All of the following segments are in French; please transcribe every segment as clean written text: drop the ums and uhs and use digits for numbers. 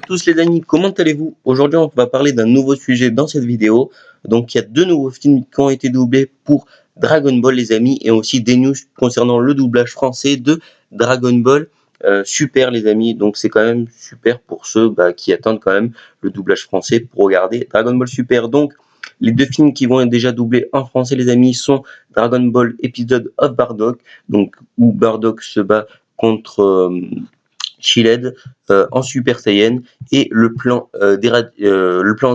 tous les amis, comment allez-vous? Aujourd'hui on va parler d'un nouveau sujet dans cette vidéo. Donc il y a deux nouveaux films qui ont été doublés pour Dragon Ball les amis, et aussi des news concernant le doublage français de Dragon Ball Super les amis. Donc c'est quand même super pour ceux qui attendent quand même le doublage français pour regarder Dragon Ball Super. Donc les deux films qui vont être déjà doublés en français les amis sont Dragon Ball Episode of Bardock, donc où Bardock se bat contre Chiled en Super Saiyan, et le plan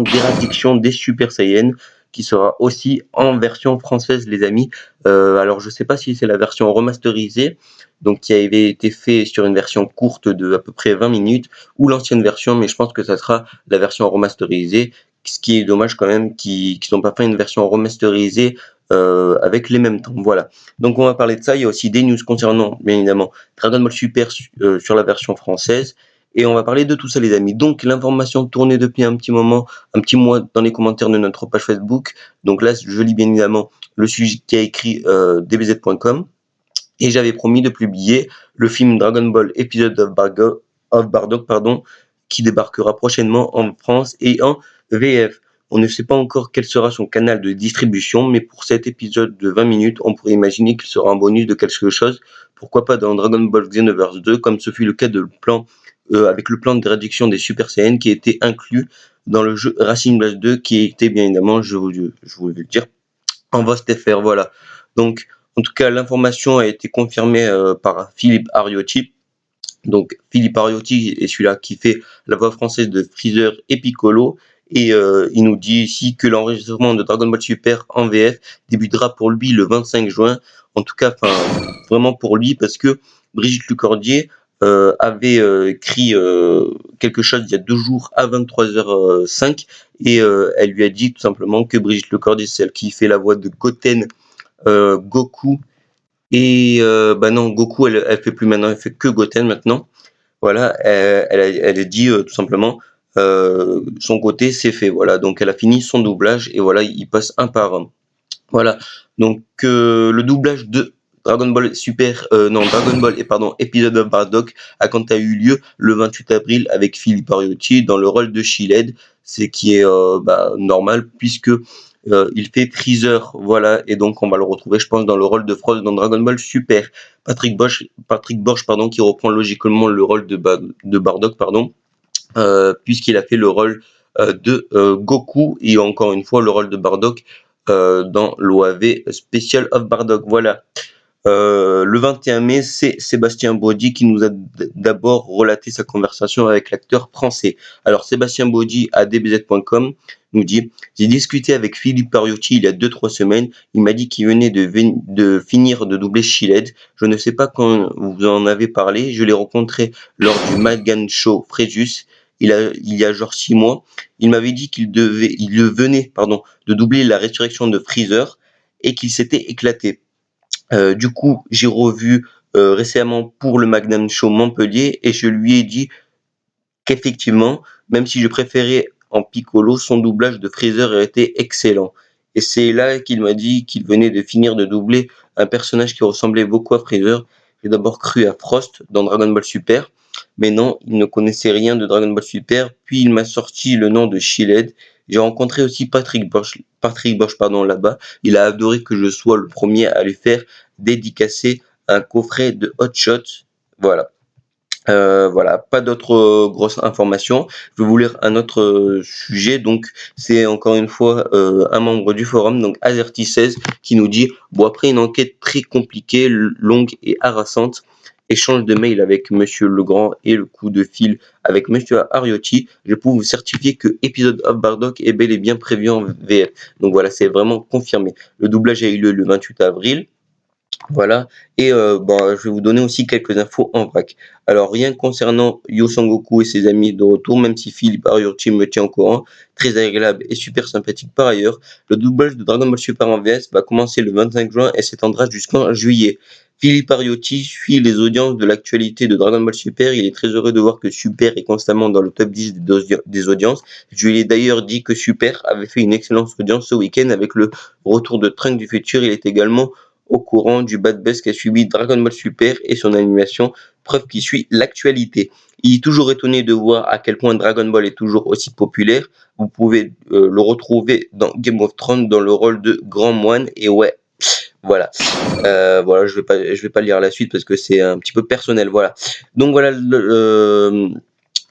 d'éradiction des Super Saiyan qui sera aussi en version française les amis. Alors je sais pas si c'est la version remasterisée, donc qui avait été fait sur une version courte de à peu près 20 minutes, ou l'ancienne version, mais je pense que ça sera la version remasterisée, ce qui est dommage quand même qu'ils n'ont pas fait une version remasterisée avec les mêmes temps. Voilà. Donc on va parler de ça. Il y a aussi des news concernant, bien évidemment, Dragon Ball Super sur la version française. Et on va parler de tout ça les amis. Donc l'information tournait depuis un petit moment, un petit mois dans les commentaires de notre page Facebook. Donc là, je lis bien évidemment le sujet qui a écrit dbz.com. Et j'avais promis de publier le film Dragon Ball Episode of Bardock, qui débarquera prochainement en France et en VF. On ne sait pas encore quel sera son canal de distribution, mais pour cet épisode de 20 minutes, on pourrait imaginer qu'il sera un bonus de quelque chose. Pourquoi pas dans Dragon Ball Xenoverse 2, comme ce fut le cas avec le plan de réduction des Super Saiyan qui a été inclus dans le jeu Racing Blast 2, qui était bien évidemment, je vous vais le dire, en VostFR. Voilà. Donc, en tout cas, l'information a été confirmée par Philippe Ariotti. Donc, Philippe Ariotti est celui-là qui fait la voix française de Freezer et Piccolo. Et il nous dit ici que l'enregistrement de Dragon Ball Super en VF débutera pour lui le 25 juin. En tout cas, vraiment pour lui, parce que Brigitte Lecordier avait écrit quelque chose il y a 2 jours à 23h05, et elle lui a dit tout simplement que Brigitte Lecordier, c'est celle qui fait la voix de Goten, Goku, et non, Goku elle fait plus maintenant, elle fait que Goten maintenant. Voilà, elle a dit tout simplement son côté c'est fait. Voilà, donc elle a fini son doublage et voilà, il passe un par un. Voilà, donc le doublage de Dragon Ball Super, Dragon Ball Episode of Bardock a quant à eu lieu le 28 avril avec Philippe Ariotti dans le rôle de Chiled, c'est qui est normal puisque il fait Freezer, voilà, et donc on va le retrouver, je pense, dans le rôle de Frost dans Dragon Ball Super. Patrick Borch, qui reprend logiquement le rôle de Bardock, puisqu'il a fait le rôle de Goku, et encore une fois le rôle de Bardock dans l'OAV Special of Bardock. Voilà. Le 21 mai, c'est Sébastien Baudy qui nous a d'abord relaté sa conversation avec l'acteur français. Alors Sébastien Baudy à dbz.com nous dit: j'ai discuté avec Philippe Ariotti il y a 2-3 semaines, il m'a dit qu'il venait de finir de doubler Chiled. Je ne sais pas quand vous en avez parlé, je l'ai rencontré lors du Madgan Show Fréjus, il y a genre 6 mois. Il m'avait dit qu'il venait de doubler la résurrection de Freezer et qu'il s'était éclaté. Du coup, j'ai revu récemment pour le Magnum Show Montpellier, et je lui ai dit qu'effectivement, même si je préférais en Piccolo, son doublage de Freezer a été excellent. Et c'est là qu'il m'a dit qu'il venait de finir de doubler un personnage qui ressemblait beaucoup à Freezer. J'ai d'abord cru à Frost dans Dragon Ball Super, mais non, il ne connaissait rien de Dragon Ball Super. Puis il m'a sorti le nom de Chiled. J'ai rencontré aussi Patrick Borch là-bas. Il a adoré que je sois le premier à lui faire dédicacer un coffret de Hot Shots. Voilà. Voilà, pas d'autres grosses informations. Je vais vous lire un autre sujet. Donc, c'est encore une fois un membre du forum, donc Azerty16, qui nous dit: bon, après une enquête très compliquée, longue et harassante, échange de mails avec Monsieur Legrand et le coup de fil avec Monsieur Ariotti, je peux vous certifier que Episode of Bardock est bel et bien prévu en VF. Donc voilà, c'est vraiment confirmé. Le doublage a eu lieu le 28 avril. Voilà, et je vais vous donner aussi quelques infos en vrac. Alors, rien concernant Yo Sangoku et ses amis de retour, même si Philippe Ariotti me tient au courant, très agréable et super sympathique par ailleurs, le doublage de Dragon Ball Super en VS va commencer le 25 juin et s'étendra jusqu'en juillet. Philippe Ariotti suit les audiences de l'actualité de Dragon Ball Super, il est très heureux de voir que Super est constamment dans le top 10 des audiences. Je lui ai d'ailleurs dit que Super avait fait une excellente audience ce week-end avec le retour de Trunks du futur, il est également au courant du bad buzz qu'a suivi Dragon Ball Super et son animation, preuve qui suit l'actualité. Il est toujours étonné de voir à quel point Dragon Ball est toujours aussi populaire. Vous pouvez le retrouver dans Game of Thrones dans le rôle de Grand Moine, et ouais, voilà. Voilà, je vais pas lire la suite parce que c'est un petit peu personnel, voilà. Donc voilà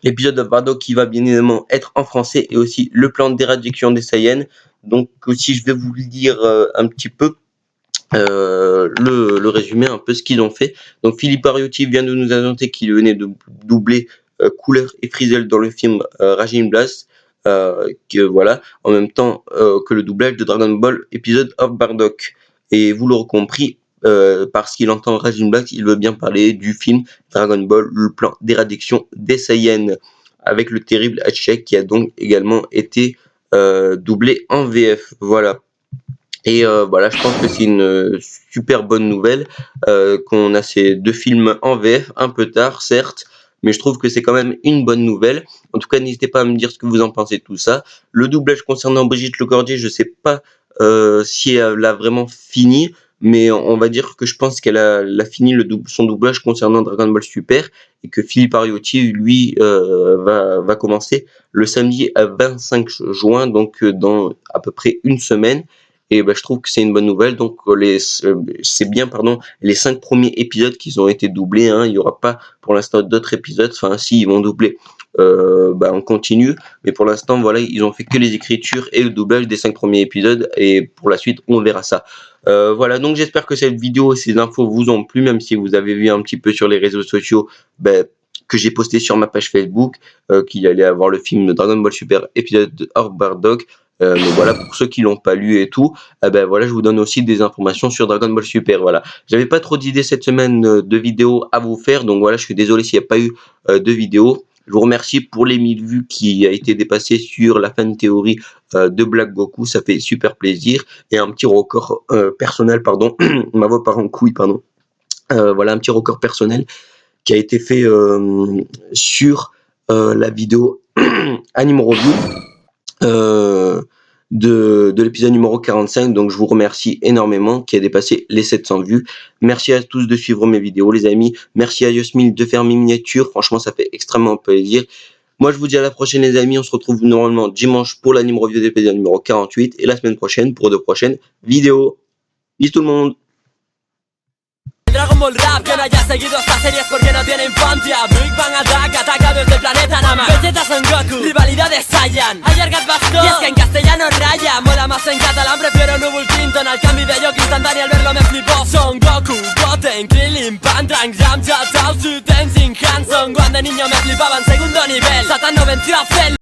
l'épisode de Bardock qui va bien évidemment être en français, et aussi le plan d'éradication des Saiyans. Donc si je vais vous lire un petit peu le résumé, un peu ce qu'ils ont fait. Donc Philippe Ariotti vient de nous annoncer qu'il venait de doubler Cooler et Frizzle dans le film Raging Blast, que voilà, en même temps que le doublage de Dragon Ball Episode of Bardock. Et vous l'aurez compris, parce qu'il entend Raging Blast, il veut bien parler du film Dragon Ball, le plan d'éradication des Saiyans, avec le terrible Hatchek qui a donc également été doublé en VF. Voilà. Et voilà, je pense que c'est une super bonne nouvelle qu'on a ces deux films en VF, un peu tard certes, mais je trouve que c'est quand même une bonne nouvelle. En tout cas, n'hésitez pas à me dire ce que vous en pensez de tout ça. Le doublage concernant Brigitte Lecordier, je sais pas si elle a vraiment fini, mais on va dire que je pense qu'elle a fini son doublage concernant Dragon Ball Super, et que Philippe Ariotti, lui, va commencer le samedi 25 juin, donc dans à peu près une semaine. Et je trouve que c'est une bonne nouvelle. Donc c'est bien, pardon, les 5 premiers épisodes qui ont été doublés, hein. Il n'y aura pas pour l'instant d'autres épisodes. Enfin, si, ils vont doubler on continue, mais pour l'instant, voilà, ils ont fait que les écritures et le doublage des 5 premiers épisodes, et pour la suite, on verra ça. Voilà, donc j'espère que cette vidéo et ces infos vous ont plu, même si vous avez vu un petit peu sur les réseaux sociaux que j'ai posté sur ma page Facebook qu'il allait avoir le film de Dragon Ball Super épisode of Bardock. Mais voilà, pour ceux qui l'ont pas lu et tout, voilà, je vous donne aussi des informations sur Dragon Ball Super. Voilà, j'avais pas trop d'idées cette semaine de vidéos à vous faire, donc voilà, je suis désolé s'il n'y a pas eu de vidéo. Je vous remercie pour les 1000 vues qui a été dépassé sur la fan théorie de Black Goku, ça fait super plaisir. Et un petit record personnel, pardon, ma voix part en couille, pardon. Voilà, un petit record personnel qui a été fait sur la vidéo Anime Review de l'épisode numéro 45. Donc je vous remercie énormément, qui a dépassé les 700 vues. Merci à tous de suivre mes vidéos, les amis. Merci à Yosmil de faire mes miniatures, franchement ça fait extrêmement plaisir. Moi je vous dis à la prochaine, les amis. On se retrouve normalement dimanche pour l'anime review de l'épisode numéro 48, et la semaine prochaine pour de prochaines vidéos. Bisous tout le monde. Dragon Ball Rap, que no haya seguido esta serie es porque no tiene infancia. Big Bang Attack, ataca desde el planeta Nama. Vegeta Son Goku, rivalidad de Saiyan. Ayer Gat Bastó, y es que en castellano raya. Mola más en catalán, prefiero Nubul Clinton. Al cambio de Yoki instantáneo, al verlo me flipó. Son Goku, Goten, Krillin, Pantrang, Yamcha, Chaozu, Tenzin, Hanson. Cuando de niño me flipaban segundo nivel. Satan no venció a Cell.